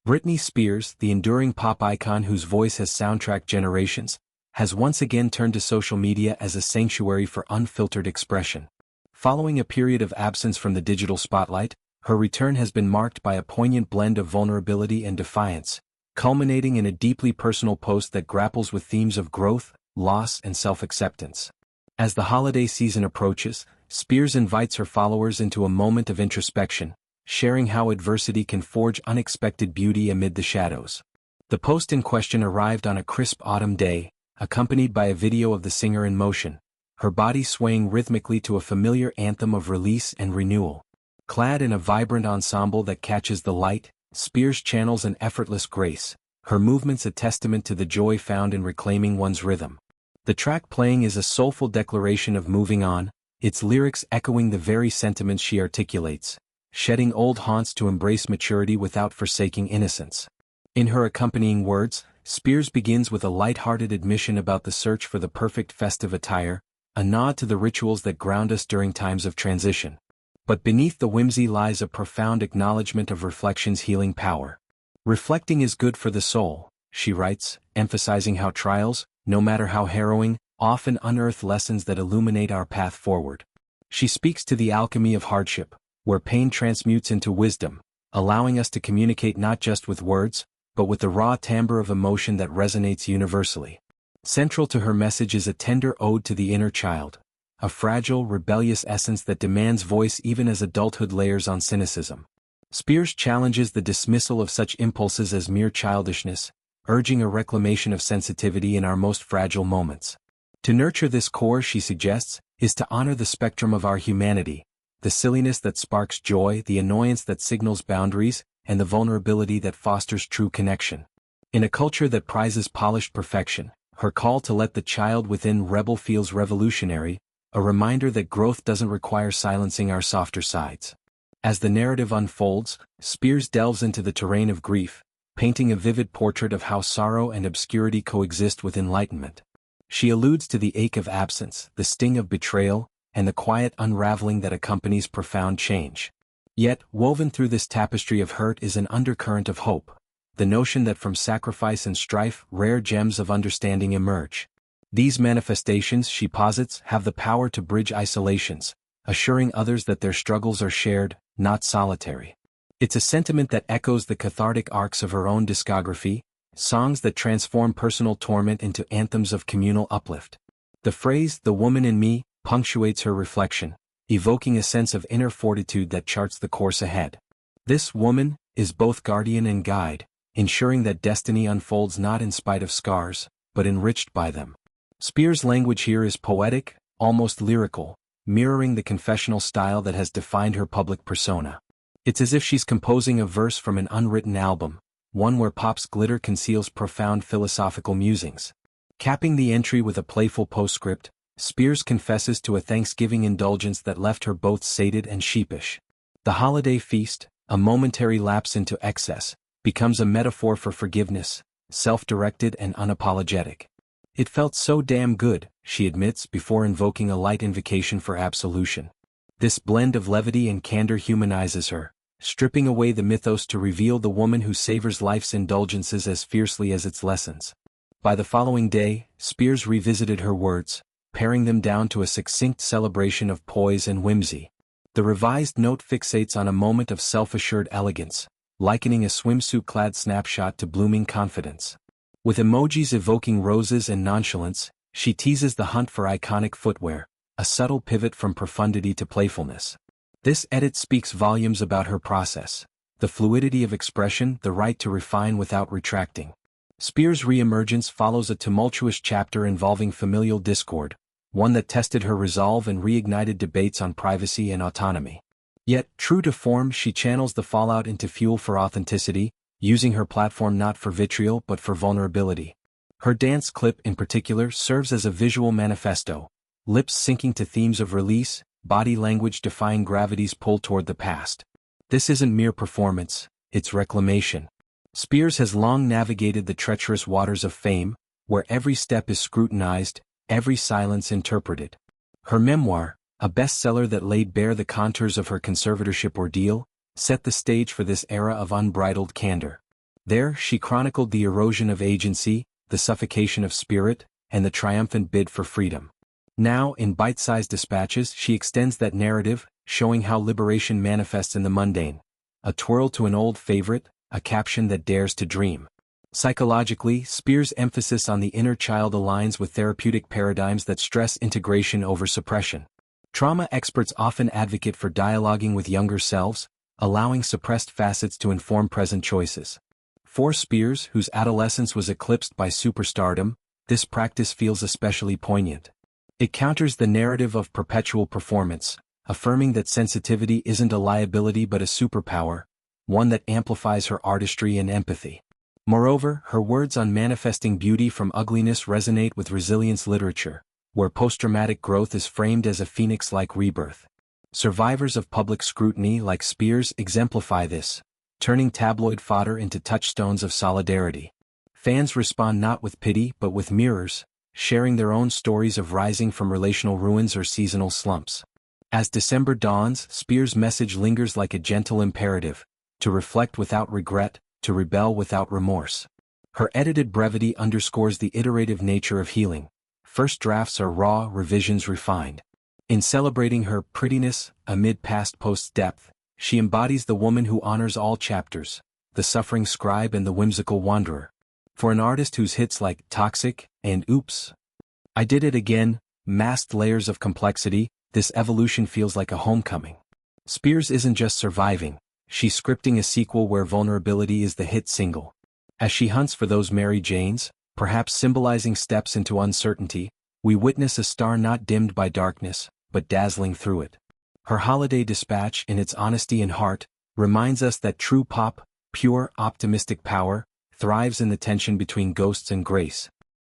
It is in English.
Britney Spears, the enduring pop icon whose voice has soundtracked generations, has once again turned to social media as a sanctuary for unfiltered expression. Following a period of absence from the digital spotlight, her return has been marked by a poignant blend of vulnerability and defiance, culminating in a deeply personal post that grapples with themes of growth, loss, and self-acceptance. As the holiday season approaches, Spears invites her followers into a moment of introspection, sharing how adversity can forge unexpected beauty amid the shadows. The post in question arrived on a crisp autumn day, accompanied by a video of the singer in motion, her body swaying rhythmically to a familiar anthem of release and renewal. Clad in a vibrant ensemble that catches the light, Spears channels an effortless grace, her movements a testament to the joy found in reclaiming one's rhythm. The track playing is a soulful declaration of moving on, its lyrics echoing the very sentiments she articulates, shedding old haunts to embrace maturity without forsaking innocence. In her accompanying words, Spears begins with a light-hearted admission about the search for the perfect festive attire, a nod to the rituals that ground us during times of transition. But beneath the whimsy lies a profound acknowledgement of reflection's healing power. Reflecting is good for the soul, she writes, emphasizing how trials, no matter how harrowing, often unearth lessons that illuminate our path forward. She speaks to the alchemy of hardship, where pain transmutes into wisdom, allowing us to communicate not just with words, but with the raw timbre of emotion that resonates universally. Central to her message is a tender ode to the inner child, a fragile, rebellious essence that demands voice even as adulthood layers on cynicism. Spears challenges the dismissal of such impulses as mere childishness, urging a reclamation of sensitivity in our most fragile moments. To nurture this core, she suggests, is to honor the spectrum of our humanity, the silliness that sparks joy, the annoyance that signals boundaries, and the vulnerability that fosters true connection. In a culture that prizes polished perfection, her call to let the child within rebel feels revolutionary, a reminder that growth doesn't require silencing our softer sides. As the narrative unfolds, Spears delves into the terrain of grief, painting a vivid portrait of how sorrow and obscurity coexist with enlightenment. She alludes to the ache of absence, the sting of betrayal, and the quiet unraveling that accompanies profound change. Yet, woven through this tapestry of hurt is an undercurrent of hope, the notion that from sacrifice and strife, rare gems of understanding emerge. These manifestations, she posits, have the power to bridge isolations, assuring others that their struggles are shared, not solitary. It's a sentiment that echoes the cathartic arcs of her own discography, songs that transform personal torment into anthems of communal uplift. The phrase, "the woman in me," punctuates her reflection, evoking a sense of inner fortitude that charts the course ahead. This woman is both guardian and guide, ensuring that destiny unfolds not in spite of scars, but enriched by them. Spears' language here is poetic, almost lyrical, mirroring the confessional style that has defined her public persona. It's as if she's composing a verse from an unwritten album, one where pop's glitter conceals profound philosophical musings. Capping the entry with a playful postscript, Spears confesses to a Thanksgiving indulgence that left her both sated and sheepish. The holiday feast, a momentary lapse into excess, becomes a metaphor for forgiveness, self-directed and unapologetic. "It felt so damn good," she admits before invoking a light invocation for absolution. This blend of levity and candor humanizes her, stripping away the mythos to reveal the woman who savors life's indulgences as fiercely as its lessons. By the following day, Spears revisited her words, paring them down to a succinct celebration of poise and whimsy. The revised note fixates on a moment of self-assured elegance, likening a swimsuit-clad snapshot to blooming confidence. With emojis evoking roses and nonchalance, she teases the hunt for iconic footwear, a subtle pivot from profundity to playfulness. This edit speaks volumes about her process, the fluidity of expression, the right to refine without retracting. Spears' reemergence follows a tumultuous chapter involving familial discord, one that tested her resolve and reignited debates on privacy and autonomy. Yet, true to form, she channels the fallout into fuel for authenticity, using her platform not for vitriol but for vulnerability. Her dance clip in particular serves as a visual manifesto, lips syncing to themes of release, body language defying gravity's pull toward the past. This isn't mere performance, it's reclamation. Spears has long navigated the treacherous waters of fame, where every step is scrutinized, every silence interpreted. Her memoir, a bestseller that laid bare the contours of her conservatorship ordeal, set the stage for this era of unbridled candor. There, she chronicled the erosion of agency, the suffocation of spirit, and the triumphant bid for freedom. Now, in bite-sized dispatches, she extends that narrative, showing how liberation manifests in the mundane. A twirl to an old favorite, a caption that dares to dream. Psychologically, Spears' emphasis on the inner child aligns with therapeutic paradigms that stress integration over suppression. Trauma experts often advocate for dialoguing with younger selves, allowing suppressed facets to inform present choices. For Spears, whose adolescence was eclipsed by superstardom, this practice feels especially poignant. It counters the narrative of perpetual performance, affirming that sensitivity isn't a liability but a superpower, one that amplifies her artistry and empathy. Moreover, her words on manifesting beauty from ugliness resonate with resilience literature, where post-traumatic growth is framed as a phoenix-like rebirth. Survivors of public scrutiny like Spears exemplify this, turning tabloid fodder into touchstones of solidarity. Fans respond not with pity but with mirrors, sharing their own stories of rising from relational ruins or seasonal slumps. As December dawns, Spears' message lingers like a gentle imperative, to reflect without regret, to rebel without remorse. Her edited brevity underscores the iterative nature of healing. First drafts are raw, revisions refined. In celebrating her prettiness amid past post's depth, she embodies the woman who honors all chapters, the suffering scribe and the whimsical wanderer. For an artist whose hits like Toxic and Oops, I Did It Again masked layers of complexity, this evolution feels like a homecoming. Spears isn't just surviving, she's scripting a sequel where vulnerability is the hit single. As she hunts for those Mary Janes, perhaps symbolizing steps into uncertainty, we witness a star not dimmed by darkness, but dazzling through it. Her holiday dispatch, in its honesty and heart, reminds us that true pop, pure, optimistic power, thrives in the tension between ghosts and grace.